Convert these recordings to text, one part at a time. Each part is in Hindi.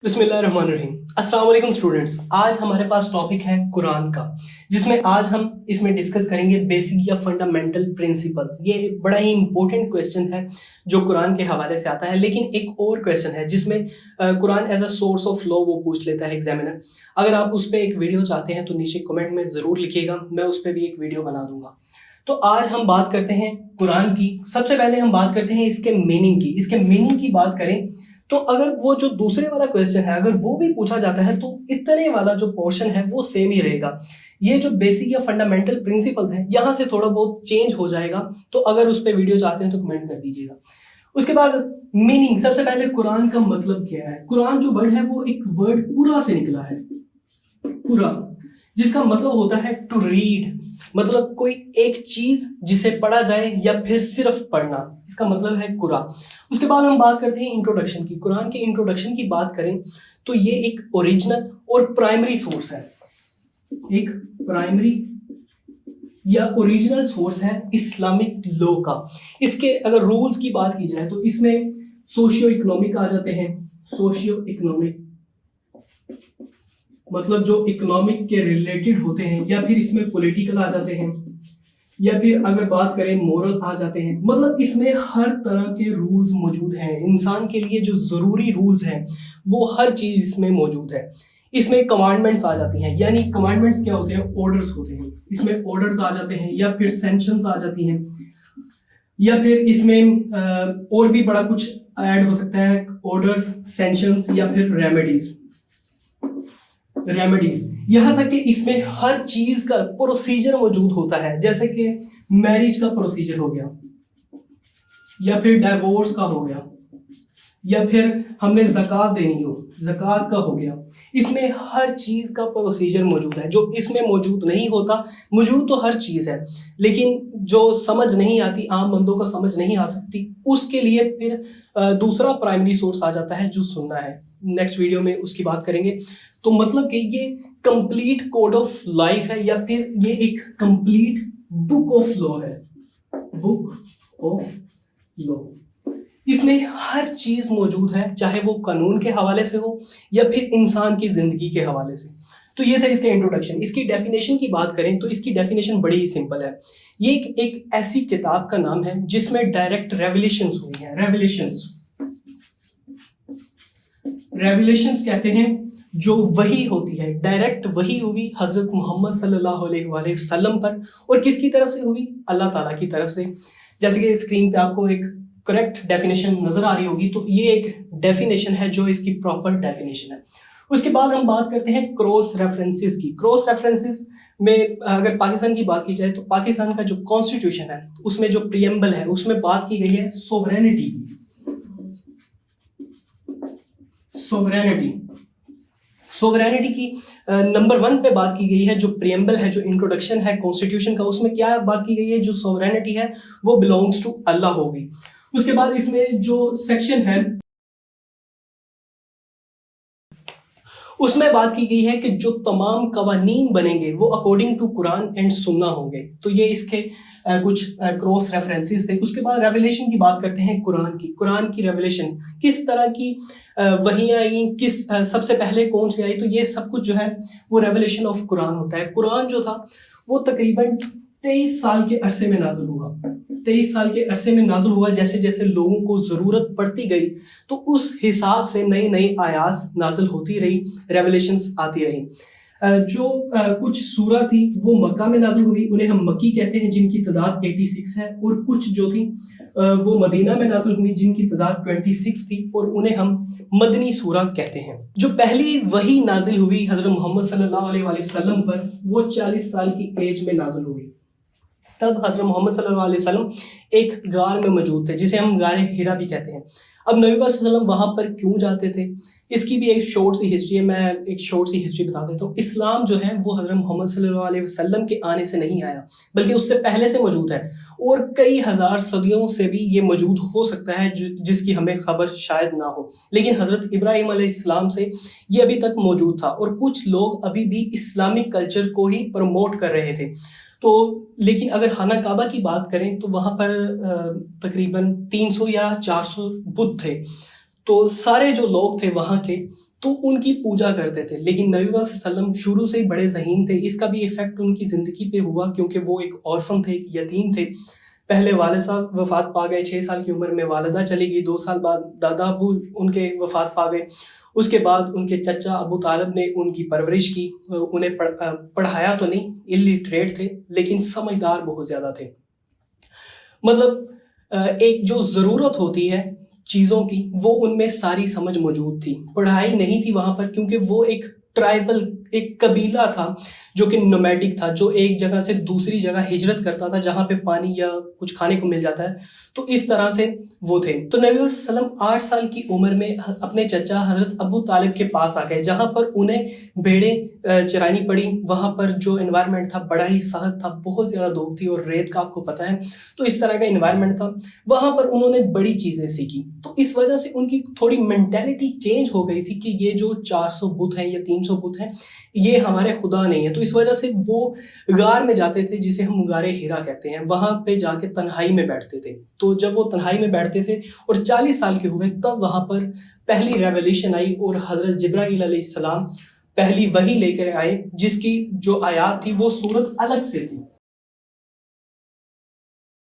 बिस्मिल्लाहिर्रहमानिर्रहीम। अस्सलाम वालेकुम स्टूडेंट्स। आज हमारे पास टॉपिक है कुरान का, जिसमें आज हम इसमें डिस्कस करेंगे बेसिक या फंडामेंटल प्रिंसिपल्स। ये बड़ा ही इंपॉर्टेंट क्वेश्चन है जो कुरान के हवाले से आता है। लेकिन एक और क्वेश्चन है जिसमें Quran as a source of law वो पूछ लेता है एग्जामिनर। अगर आप उस पर एक वीडियो चाहते हैं तो नीचे कमेंट में ज़रूर लिखिएगा, मैं उस पर भी एक वीडियो बना दूंगा। तो आज हम बात करते हैं कुरान की। सबसे पहले हम बात करते हैं इसके मीनिंग की। इसके मीनिंग की बात करें तो अगर वो जो दूसरे वाला क्वेश्चन है अगर वो भी पूछा जाता है तो इतने वाला जो पोर्शन है वो सेम ही रहेगा। ये जो बेसिक या फंडामेंटल प्रिंसिपल्स हैं यहाँ से थोड़ा बहुत चेंज हो जाएगा। तो अगर उस पर वीडियो चाहते हैं तो कमेंट कर दीजिएगा। उसके बाद मीनिंग, सबसे पहले कुरान का मतलब क्या है। कुरान जो वर्ड है वो एक वर्ड पूरा से निकला है, पूरा, जिसका मतलब होता है टू रीड, मतलब कोई एक चीज जिसे पढ़ा जाए या फिर सिर्फ पढ़ना, इसका मतलब है कुरा। उसके बाद हम बात करते हैं इंट्रोडक्शन की। कुरान के इंट्रोडक्शन की बात करें तो ये एक ओरिजिनल और प्राइमरी सोर्स है, एक प्राइमरी या ओरिजिनल सोर्स है इस्लामिक लॉ का। इसके अगर रूल्स की बात की जाए तो इसमें सोशियो इकोनॉमिक आ जाते हैं। सोशियो इकोनॉमिक मतलब जो इकोनॉमिक के रिलेटेड होते हैं, या फिर इसमें पॉलिटिकल आ जाते हैं, या फिर अगर बात करें मोरल आ जाते हैं। मतलब इसमें हर तरह के रूल्स मौजूद हैं। इंसान के लिए जो ज़रूरी रूल्स हैं वो हर चीज़ इसमें मौजूद है। इसमें कमांडमेंट्स आ जाती हैं, यानी कमांडमेंट्स क्या होते हैं, ऑर्डर्स होते हैं। इसमें ऑर्डर्स आ जाते हैं, या फिर सेंक्शंस आ जाती हैं, या फिर इसमें और भी बड़ा कुछ ऐड हो सकता है, ऑर्डर्स, सेंक्शंस, या फिर रेमेडीज। यहां तक कि इसमें हर चीज का प्रोसीजर मौजूद होता है, जैसे कि मैरिज का प्रोसीजर हो गया, या फिर डाइवोर्स का हो गया, या फिर हमने ज़कात देनी हो, ज़कात का हो गया। इसमें हर चीज का प्रोसीजर मौजूद है। जो इसमें मौजूद नहीं होता, मौजूद तो हर चीज है लेकिन जो समझ नहीं आती, आम बंदों को समझ नहीं आ सकती, उसके लिए फिर दूसरा प्राइमरी सोर्स आ जाता है जो सुनना है। नेक्स्ट वीडियो में उसकी बात करेंगे। तो मतलब कि ये कंप्लीट कोड ऑफ लाइफ है, या फिर ये एक कंप्लीट बुक ऑफ लॉ है, बुक ऑफ लॉ। इसमें हर चीज मौजूद है, चाहे वो कानून के हवाले से हो या फिर इंसान की जिंदगी के हवाले से। तो ये था इसका इंट्रोडक्शन। इसकी डेफिनेशन की बात करें तो इसकी डेफिनेशन बड़ी ही सिंपल है। ये एक ऐसी किताब का नाम है जिसमें डायरेक्ट रेवलेशंस हुई हैं। रेवलेशंस कहते हैं जो वही होती है, डायरेक्ट वही हुई हजरत मोहम्मद सल्लल्लाहु अलैहि वसल्लम पर। और किसकी तरफ से हुई? अल्लाह ताला की तरफ से। जैसे कि स्क्रीन पे आपको एक करेक्ट डेफिनेशन नजर आ रही होगी, तो ये एक डेफिनेशन है जो इसकी प्रॉपर डेफिनेशन है। उसके बाद हम बात करते हैं क्रॉस रेफरेंसेस की। क्रॉस रेफरेंसेस में अगर पाकिस्तान की बात की जाए तो पाकिस्तान का जो कॉन्स्टिट्यूशन है उसमें जो प्रीएम्बल है उसमें बात की गई है सोवरेनिटी की। सोवरेनिटी की नंबर 1 पे बात की गई है। जो प्रीएम्बल है, जो इंट्रोडक्शन है कॉन्स्टिट्यूशन का, उसमें क्या बात की गई है, जो सोवरेनिटी है वो बिलोंग्स टू अल्लाह होगी। उसके बाद इसमें जो सेक्शन है उसमें बात की गई है कि जो तमाम कवानीन बनेंगे वो अकॉर्डिंग टू कुरान एंड सुन्ना होंगे। तो ये इसके कुछ क्रॉस रेफरेंसेस थे। उसके बाद रेवलेशन की बात करते हैं कुरान की। कुरान की रेवलेशन किस तरह की वही आई, किस सबसे पहले कौन सी आई, तो ये सब कुछ जो है वो रेवलेशन ऑफ कुरान होता है। कुरान जो था वो तकरीबन 23 साल के अरसे में नाजुल हुआ। 23 साल के अरसे में नाजुल हुआ। जैसे जैसे लोगों को ज़रूरत पड़ती गई तो उस हिसाब से नई नई आयात नाजिल होती रही, रेवलेशंस आती रही। जो कुछ सूरह थी वो मक्का में नाजिल हुई, उन्हें हम मक्की कहते हैं, जिनकी तादाद 86 है। और कुछ जो थी वो मदीना में नाजिल हुई, जिनकी तादाद 26 थी, और उन्हें हम मदनी सूरह कहते हैं। जो पहली वही नाजिल हुई हज़रत मोहम्मद सल्लल्लाहु अलैहि वसल्लम पर वो 40 साल की एज में नाजिल हुई। तब हज़रत मोहम्मद सल्लल्लाहु अलैहि वसल्लम एक गार में मौजूद थे जिसे हम गार हिरा भी कहते हैं। अब नबी पाक सल्लल्लाहु अलैहि वसल्लम वहाँ पर क्यों जाते थे, इसकी भी एक शॉर्ट सी हिस्ट्री है। मैं एक शॉर्ट सी हिस्ट्री बता देता हूँ। इस्लाम जो है वो हज़रत मोहम्मद सल्लल्लाहु अलैहि वसल्लम के आने से नहीं आया, बल्कि उससे पहले से मौजूद है, और कई हज़ार सदियों से भी ये मौजूद हो सकता है जिसकी हमें खबर शायद ना हो। लेकिन हज़रत इब्राहीम अलैहिस्सलाम से ये अभी तक मौजूद था, और कुछ लोग अभी भी इस्लामिक कल्चर को ही प्रमोट कर रहे थे। तो लेकिन अगर खाना काबा की बात करें तो वहाँ पर तकरीबन 300 या 400 बुत थे। तो सारे जो लोग थे वहाँ के तो उनकी पूजा करते थे। लेकिन नबी पाक सल्लल्लाहु अलैहि वसल्लम शुरू से ही बड़े ज़हीन थे। इसका भी इफेक्ट उनकी ज़िंदगी पे हुआ, क्योंकि वो एक ऑर्फन थे, एक यतीम थे। पहले वालिद साहब वफात पा गए, 6 साल की उम्र में वालिदा चली गई, 2 साल बाद दादा अबू उनके वफात पा गए। उसके बाद उनके चचा अबू तालिब ने उनकी परवरिश की। उन्हें पढ़ाया तो नहीं, इलिटरेट थे, लेकिन समझदार बहुत ज़्यादा थे। मतलब एक जो ज़रूरत होती है चीज़ों की, वो उनमें सारी समझ मौजूद थी। पढ़ाई नहीं थी वहाँ पर, क्योंकि वो एक ट्राइबल, एक कबीला था जो कि नोमैडिक था, जो एक जगह से दूसरी जगह हिजरत करता था जहाँ पे पानी या कुछ खाने को मिल जाता है। तो इस तरह से वो थे। तो नबी वसल्लम 8 साल की उम्र में अपने चचा हज़रत अबू तालिब के पास आ गए, जहाँ पर उन्हें भेड़ें चरानी पड़ी। वहाँ पर जो एनवायरनमेंट था बड़ा ही सख्त था, बहुत ज़्यादा धूप थी और रेत का आपको पता है, तो इस तरह का एनवायरनमेंट था। वहाँ पर उन्होंने बड़ी चीज़ें सीखी। तो इस वजह से उनकी थोड़ी मेंटेलिटी चेंज हो गई थी कि ये जो 400 बुत हैं या 300 बुत हैं, ये हमारे खुदा नहीं है। तो इस वजह से वो गार में जाते थे, जिसे हम गारे हिरा कहते हैं, वहाँ पे जाके तन्हाई में बैठते थे। तो जब वो तन्हाई में बैठते थे और 40 साल के हुए, तब वहाँ पर पहली रेवोल्यूशन आई और हज़रत जिब्राईल अलैहिस्सलाम पहली वही लेकर आए, जिसकी जो आयत थी वो सूरत अलग से थी।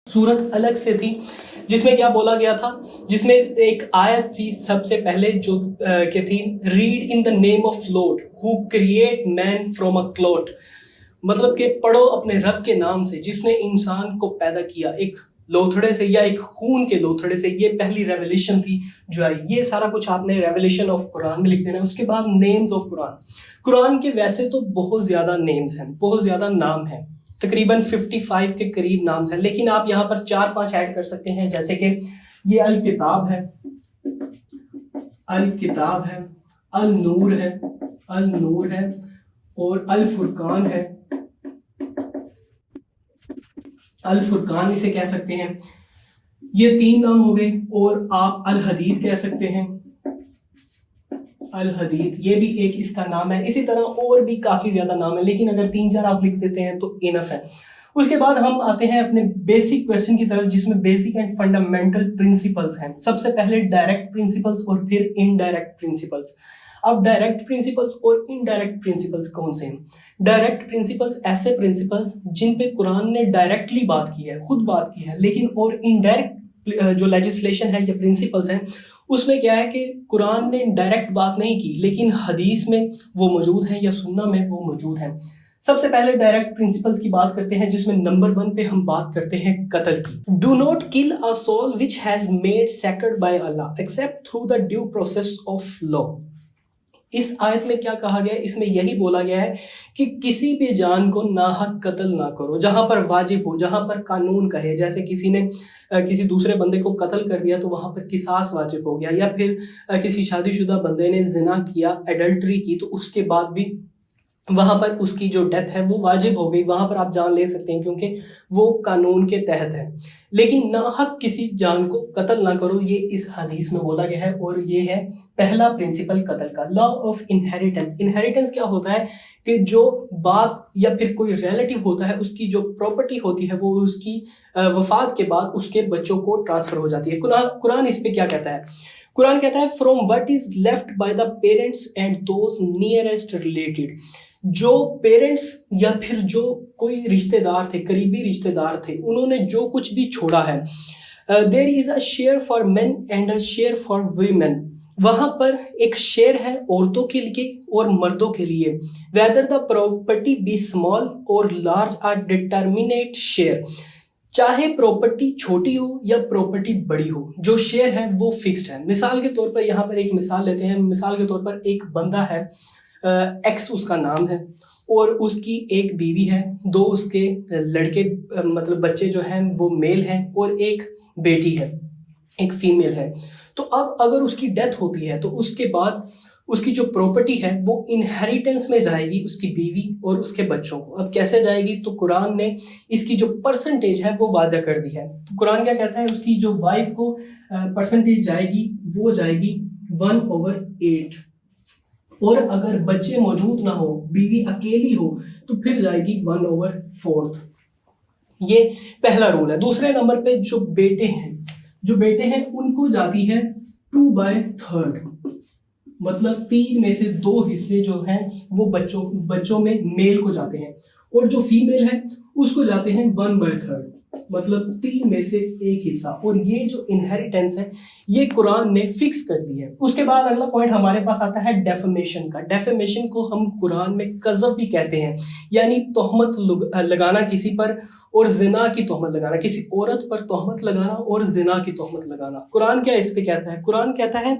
सूरत अलग से थी, जिसमें क्या बोला गया था, जिसमें एक आयत थी सबसे पहले जो क्या थी, read in the name of Lord who create man from a clot. मतलब कि पढ़ो अपने रब के नाम से जिसने इंसान को पैदा किया एक लोथड़े से या एक खून के लोथड़े से। ये पहली रेवोल्यूशन थी जो आई। ये सारा कुछ आपने रेवोल्यूशन ऑफ कुरान में लिख देना है। उसके बाद नेम्स ऑफ कुरान। कुरान के वैसे तो बहुत ज्यादा नेम्स हैं, बहुत ज्यादा नाम हैं, तकरीबन 55 के करीब नाम हैं, लेकिन आप यहाँ पर 4-5 ऐड कर सकते हैं। जैसे कि ये अल किताब है, अल किताब है, अल नूर है, अल नूर है, और अल फुरकान है, अल फुरकान इसे कह सकते हैं। ये 3 नाम हो गए। और आप अल हदीद कह सकते हैं, अल हदीद, ये भी एक इसका नाम है। इसी तरह और भी काफी ज्यादा नाम है, लेकिन अगर 3-4 आप लिख देते हैं तो इनफ है। उसके बाद हम आते हैं अपने बेसिक क्वेश्चन की तरफ, जिसमें बेसिक एंड फंडामेंटल प्रिंसिपल्स हैं। सबसे पहले डायरेक्ट प्रिंसिपल्स और फिर इनडायरेक्ट प्रिंसिपल्स। अब डायरेक्ट प्रिंसिपल्स और इनडायरेक्ट प्रिंसिपल्स कौन से हैं? डायरेक्ट प्रिंसिपल्स ऐसे प्रिंसिपल्स जिन पे कुरान ने डायरेक्टली बात की है, खुद बात की है, लेकिन और इनडायरेक्ट जो लेजिस्लेशन है या प्रिंसिपल्स हैं, उसमें क्या है कि कुरान ने डायरेक्ट बात नहीं की, लेकिन हदीस में वो मौजूद है या सुन्ना में वो मौजूद है। सबसे पहले डायरेक्ट प्रिंसिपल्स की बात करते हैं, जिसमें नंबर 1 पे हम बात करते हैं कत्ल की। Do not kill a soul which has made sacred by Allah except through the due process of law. इस आयत में क्या कहा गया है? इसमें यही बोला गया है कि किसी भी जान को नाहक कत्ल ना करो, जहां पर वाजिब हो, जहां पर कानून कहे। जैसे किसी ने किसी दूसरे बंदे को कत्ल कर दिया तो वहां पर किसास वाजिब हो गया, या फिर किसी शादीशुदा बंदे ने जिना किया, एडल्ट्री की, तो उसके बाद भी वहां पर उसकी जो डेथ है वो वाजिब हो गई। वहां पर आप जान ले सकते हैं, क्योंकि वो कानून के तहत है। लेकिन नाहक किसी जान को कत्ल ना करो, ये इस हदीस में बोला गया है। और ये है पहला प्रिंसिपल कत्ल का, लॉ ऑफ इनहेरिटेंस। इनहेरिटेंस क्या होता है कि जो बाप या फिर कोई रिलेटिव होता है, उसकी जो प्रॉपर्टी होती है वो उसकी वफात के बाद उसके बच्चों को ट्रांसफर हो जाती है। कुरान इस पे क्या कहता है? कुरान कहता है from what is left by the parents and those nearest related. जो पेरेंट्स या फिर जो कोई रिश्तेदार थे, करीबी रिश्तेदार थे, उन्होंने जो कुछ भी छोड़ा है, there is a share for men and a share for women. वहां पर एक शेयर है औरतों के लिए और मर्दों के लिए। Whether the property be small और लार्ज आर डिटर्मिनेट शेयर। चाहे प्रॉपर्टी छोटी हो या प्रॉपर्टी बड़ी हो, जो शेयर है वो फिक्स्ड है। मिसाल के तौर पर यहाँ पर एक मिसाल लेते हैं। मिसाल के तौर पर एक बंदा है, एक्स उसका नाम है, और उसकी एक बीवी है, 2 उसके लड़के मतलब बच्चे जो हैं वो मेल हैं, और एक बेटी है, एक फीमेल है। तो अब अगर उसकी डेथ होती है तो उसके बाद उसकी जो प्रॉपर्टी है वो इनहेरिटेंस में जाएगी उसकी बीवी और उसके बच्चों को। अब कैसे जाएगी? तो कुरान ने इसकी जो परसेंटेज है वो वाज़ा कर दी है। तो कुरान क्या कहता है? उसकी जो वाइफ को परसेंटेज जाएगी, वो जाएगी 1/8। और अगर बच्चे मौजूद ना हो, बीवी अकेली हो, तो फिर जाएगी 1/4। ये पहला रूल है। दूसरे नंबर पे जो बेटे हैं उनको जाती है 2/3। मतलब 3 में से 2 हिस्से जो हैं वो बच्चों में मेल को जाते हैं, और जो फीमेल है उसको जाते हैं 1/3, मतलब 3 में से 1 हिस्सा। और ये जो इनहेरिटेंस है ये कुरान ने फिक्स कर दी है। उसके बाद अगला पॉइंट हमारे पास आता है डेफेमेशन का। डेफेमेशन को हम कुरान में कज़ब भी कहते हैं, यानी तोहमत लगाना किसी पर, और जिना की तोहमत लगाना, किसी औरत पर तोहमत लगाना और जिना की तोहमत लगाना। कुरान क्या इस पे कहता है? कुरान कहता है,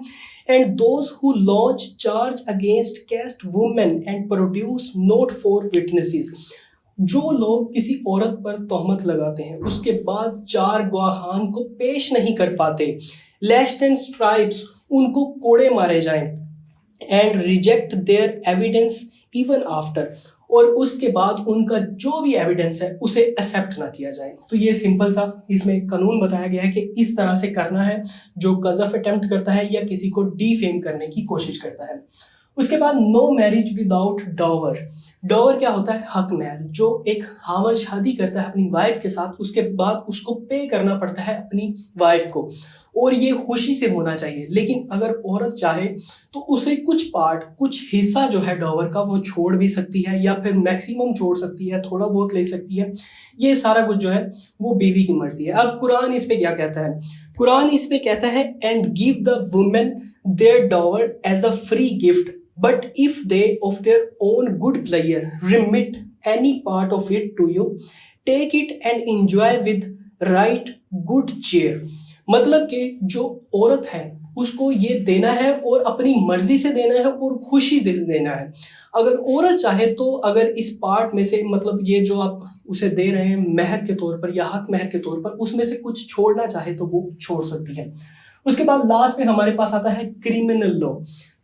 and those who launch charge against chaste women and produce not four witnesses. जो लोग किसी औरत पर तोहमत लगाते हैं उसके बाद 4 गवाहान को पेश नहीं कर पाते, लेस्ट एंड स्ट्राइप्स, उनको कोड़े मारे जाएं, and reject their evidence even after, और उसके बाद उनका जो भी एविडेंस है उसे एक्सेप्ट ना किया जाए। तो ये सिंपल सा इसमें कानून बताया गया है कि इस तरह से करना है जो कज़फ अटेम्प्ट करता है या किसी को डीफेम करने की कोशिश करता है। उसके बाद no marriage without dower. Dower क्या होता है? हक महर। जो एक हावल शादी करता है अपनी वाइफ के साथ, उसके बाद उसको पे करना पड़ता है अपनी वाइफ को, और ये खुशी से होना चाहिए। लेकिन अगर औरत चाहे तो उसे कुछ पार्ट, कुछ हिस्सा जो है डॉवर का वो छोड़ भी सकती है, या फिर मैक्सिमम छोड़ सकती है, थोड़ा बहुत ले सकती है। ये सारा कुछ जो है वो बीवी की मर्जी है। अब कुरान इस पे क्या कहता है? कुरान इस पे कहता है, and give the women their dower as a free gift, but if they of their own good pleasure remit any part of it to you, take it and enjoy with right good cheer। मतलब कि जो औरत है उसको ये देना है और अपनी मर्जी से देना है और खुशी से देना है। अगर औरत चाहे तो अगर इस पार्ट में से, मतलब ये जो आप उसे दे रहे हैं महर के तौर पर या हक महर के तौर पर, उसमें से कुछ छोड़ना चाहे तो वो छोड़ सकती है। उसके बाद लास्ट में हमारे पास आता है क्रिमिनल लॉ।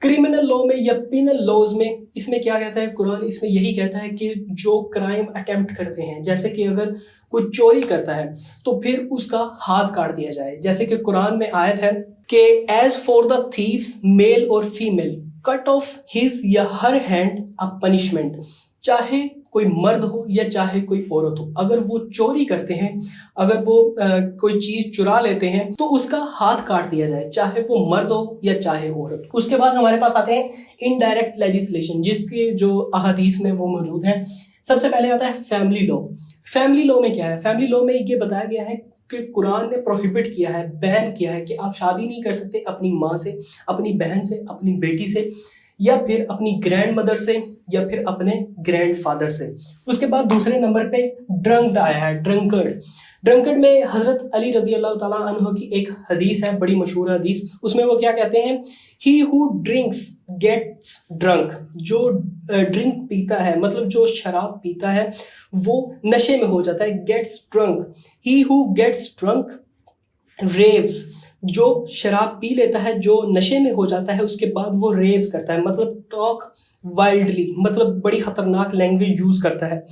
क्रिमिनल लॉ में या पिनल लॉज में इसमें क्या कहता है कुरान? इसमें यही कहता है कि जो क्राइम अटेम्प्ट करते हैं, जैसे कि अगर कोई चोरी करता है तो फिर उसका हाथ काट दिया जाए। जैसे कि कुरान में आयत है कि as for the thieves male और फीमेल कट ऑफ हिज या हर हैंड अ पनिशमेंट। चाहे कोई मर्द हो या चाहे कोई औरत हो, अगर वो चोरी करते हैं, अगर वो कोई चीज चुरा लेते हैं तो उसका हाथ काट दिया जाए, चाहे वो मर्द हो या चाहे औरत। उसके बाद हमारे पास आते हैं इनडायरेक्ट लेजिस्लेशन, जिसके जो अहादीस में वो मौजूद हैं। सबसे पहले आता है फैमिली लॉ। फैमिली लॉ में क्या है? फैमिली लॉ में ये बताया गया है कि कुरान ने प्रोहिबिट किया है, बैन किया है कि आप शादी नहीं कर सकते अपनी माँ से, अपनी बहन से, अपनी बेटी से, या फिर अपनी ग्रैंड मदर से, या फिर अपने ग्रैंड फादर से। उसके बाद दूसरे नंबर पे ड्रंक्ड आया है, ड्रंकर्ड। ड्रंकर्ड में हजरत अली रजी अल्लाह ताला अन्हु की एक हदीस है, बड़ी मशहूर हदीस। उसमें वो क्या कहते हैं? He who drinks gets drunk. जो ड्रिंक पीता है, मतलब जो शराब पीता है, वो नशे में हो जाता है, gets drunk. He who gets drunk raves. जो शराब पी लेता है, जो नशे में हो जाता है, उसके बाद वो रेव्स करता है, मतलब टॉक वाइल्डली, मतलब बड़ी खतरनाक लैंग्वेज यूज करता है।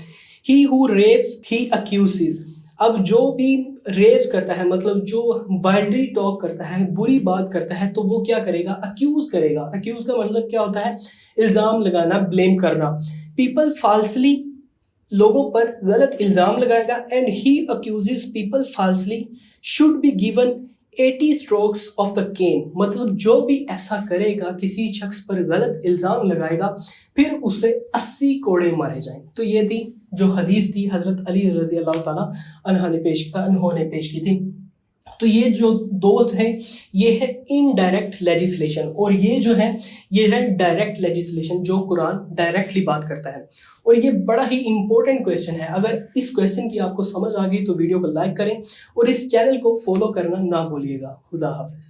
ही हु रेव्स ही अक्यूजेस। अब जो भी रेव्स करता है, मतलब जो वाइल्डली टॉक करता है, बुरी बात करता है, तो वो क्या करेगा? अक्यूज करेगा। अक्यूज का मतलब क्या होता है? इल्जाम लगाना, ब्लेम करना। पीपल फॉल्सली, लोगों पर गलत इल्जाम लगाएगा। And he accuses people falsely should be given 80 strokes of the cane. मतलब जो भी ऐसा करेगा, किसी शख्स पर गलत इल्जाम लगाएगा, फिर उसे 80 कोड़े मारे जाएं। तो ये थी जो हदीस थी हजरत अली रजी अल्लाह ताला अन्होंने पेश की थी। तो ये जो दो थे, ये है इनडायरेक्ट लेजिस्लेशन, और ये जो है ये है डायरेक्ट लेजिस्लेशन, जो कुरान डायरेक्टली बात करता है। और ये बड़ा ही इंपॉर्टेंट क्वेश्चन है। अगर इस क्वेश्चन की आपको समझ आ गई तो वीडियो को लाइक करें और इस चैनल को फॉलो करना ना भूलिएगा। खुदा हाफिज।